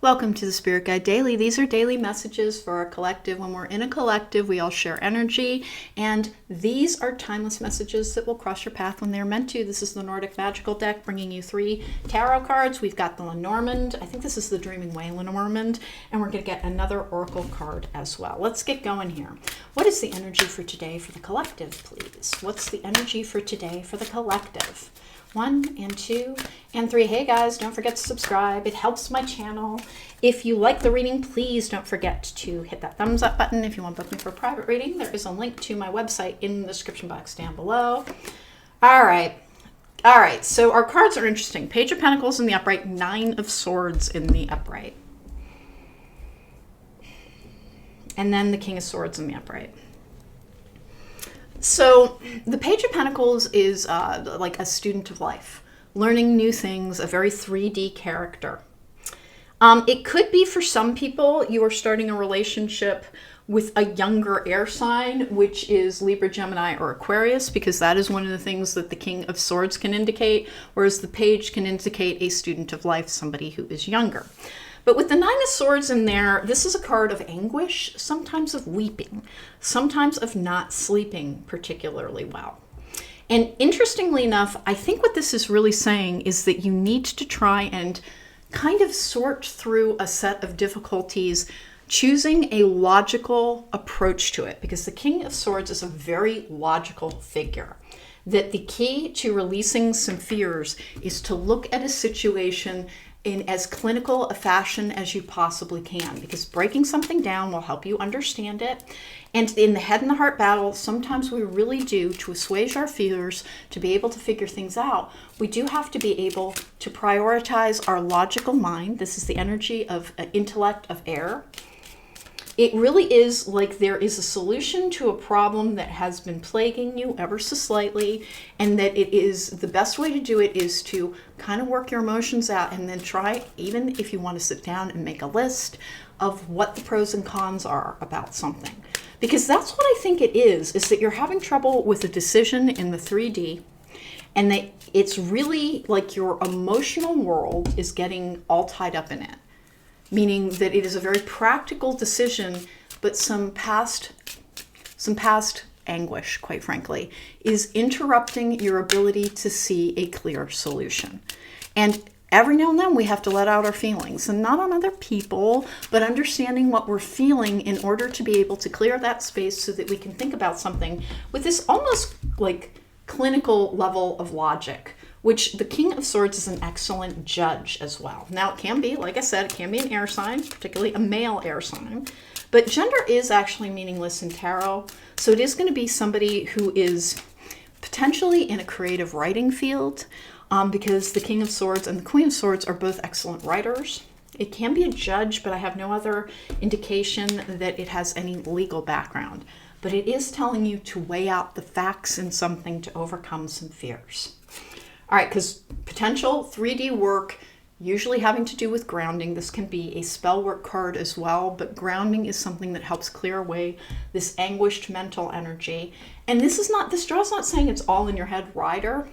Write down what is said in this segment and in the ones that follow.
Welcome to the Spirit Guide Daily. These are daily messages for our collective. When we're in a collective, we all share energy, and these are timeless messages that will cross your path when they're meant to. This is the Nordic Magical deck, bringing you 3 tarot cards. We've got the Lenormand. I think this is the Dreaming Way Lenormand, and we're going to get another Oracle card as well. Let's get going here. What is the energy for today for the collective, please? What's the energy for today for the collective? 1 and 2 and 3. Hey guys, don't forget to subscribe. It helps my channel. If you like the reading, please don't forget to hit that thumbs up button. If you want to book me for a private reading, there is a link to my website in the description box down below. All right. So our cards are interesting. Page of Pentacles in the upright, 9 of Swords in the upright. And then the King of Swords in the upright. So the Page of Pentacles is like a student of life, learning new things, a very 3D character. It could be for some people you are starting a relationship with a younger air sign, which is Libra, Gemini, or Aquarius, because that is one of the things that the King of Swords can indicate, whereas the Page can indicate a student of life, somebody who is younger. But with the 9 of Swords in there, this is a card of anguish, sometimes of weeping, sometimes of not sleeping particularly well. And interestingly enough, I think what this is really saying is that you need to try and kind of sort through a set of difficulties, choosing a logical approach to it, because the King of Swords is a very logical figure. That the key to releasing some fears is to look at a situation in as clinical a fashion as you possibly can, because breaking something down will help you understand it. And in the head and the heart battle, sometimes we really do, to assuage our fears, to be able to figure things out, we do have to be able to prioritize our logical mind. This is the energy of intellect of air. It really is like there is a solution to a problem that has been plaguing you ever so slightly, and that it is the best way to do it is to kind of work your emotions out and then try, even if you want to sit down and make a list of what the pros and cons are about something. Because that's what I think it is that you're having trouble with a decision in the 3D, and that it's really like your emotional world is getting all tied up in it. Meaning that it is a very practical decision, but some past anguish, quite frankly, is interrupting your ability to see a clear solution. And every now and then we have to let out our feelings, and not on other people, but understanding what we're feeling in order to be able to clear that space so that we can think about something with this almost like clinical level of logic, which the King of Swords is an excellent judge as well. Now, it can be, like I said, it can be an air sign, particularly a male air sign, but gender is actually meaningless in tarot. So it is going to be somebody who is potentially in a creative writing field, because the King of Swords and the Queen of Swords are both excellent writers. It can be a judge, but I have no other indication that it has any legal background. But it is telling you to weigh out the facts in something to overcome some fears. All right, because potential 3D work, usually having to do with grounding. This can be a spell work card as well, but grounding is something that helps clear away this anguished mental energy. And this draw's not saying it's all in your head. Rider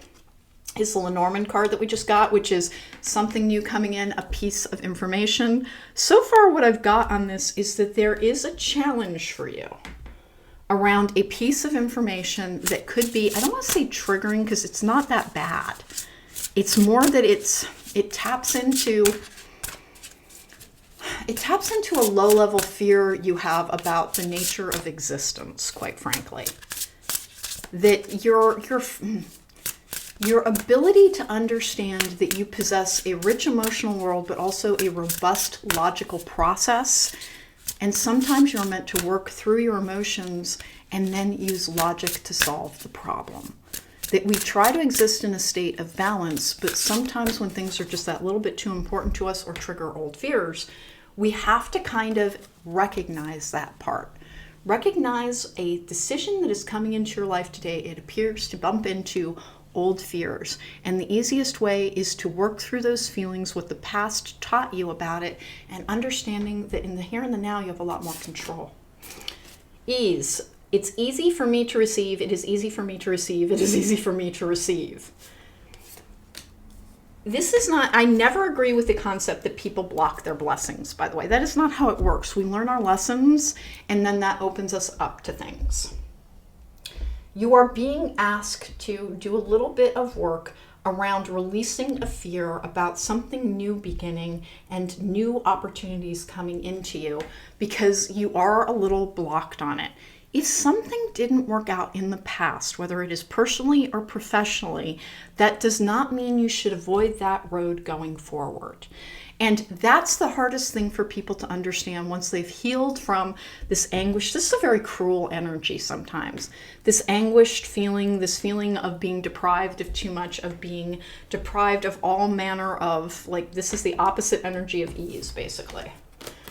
is the Lenormand card that we just got, which is something new coming in, a piece of information. So far, what I've got on this is that there is a challenge for you around a piece of information that could be, I don't want to say triggering because it's not that bad. It's more that it taps into a low-level fear you have about the nature of existence, quite frankly. That your ability to understand that you possess a rich emotional world, but also a robust logical process. And sometimes you're meant to work through your emotions and then use logic to solve the problem. That we try to exist in a state of balance, but sometimes when things are just that little bit too important to us or trigger old fears, we have to kind of recognize that part. Recognize a decision that is coming into your life today. It appears to bump into old fears. And the easiest way is to work through those feelings, what the past taught you about it, and understanding that in the here and the now, you have a lot more control. Ease. It's easy for me to receive. It is easy for me to receive. It is easy for me to receive. This is not, I never agree with the concept that people block their blessings, by the way. That is not how it works. We learn our lessons, and then that opens us up to things. You are being asked to do a little bit of work around releasing a fear about something new beginning and new opportunities coming into you, because you are a little blocked on it. If something didn't work out in the past, whether it is personally or professionally, that does not mean you should avoid that road going forward. And that's the hardest thing for people to understand once they've healed from this anguish. This is a very cruel energy sometimes. This anguished feeling, this feeling of being deprived of too much, of being deprived of all manner of, like, this is the opposite energy of ease, basically.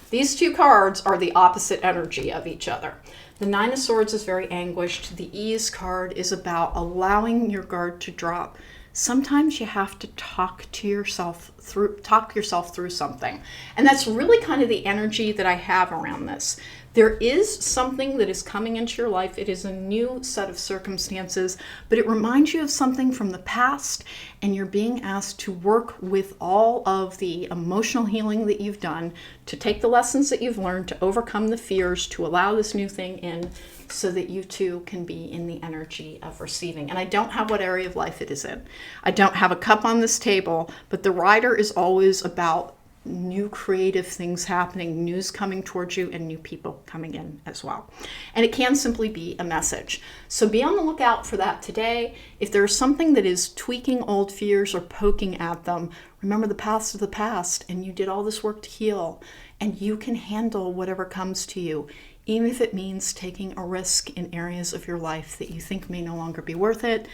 These two cards are the opposite energy of each other. The Nine of Swords is very anguished. The Ease card is about allowing your guard to drop. Sometimes you have to talk yourself through something. And that's really kind of the energy that I have around this. There is something that is coming into your life. It is a new set of circumstances, but it reminds you of something from the past, and you're being asked to work with all of the emotional healing that you've done, to take the lessons that you've learned, to overcome the fears, to allow this new thing in, so that you too can be in the energy of receiving. And I don't have what area of life it is in. I don't have a cup on this table, but the rider is always about new creative things happening, news coming towards you, and new people coming in as well. And it can simply be a message. So be on the lookout for that today. If there's something that is tweaking old fears or poking at them, remember the past is the past, and you did all this work to heal, and you can handle whatever comes to you, even if it means taking a risk in areas of your life that you think may no longer be worth it.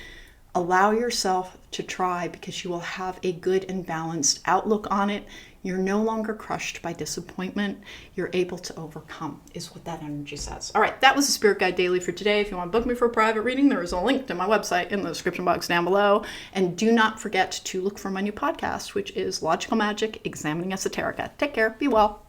Allow yourself to try, because you will have a good and balanced outlook on it. You're no longer crushed by disappointment. You're able to overcome, is what that energy says. All right, that was the Spirit Guide Daily for today. If you want to book me for a private reading, there is a link to my website in the description box down below. And do not forget to look for my new podcast, which is Logical Magic, Examining Esoterica. Take care. Be well.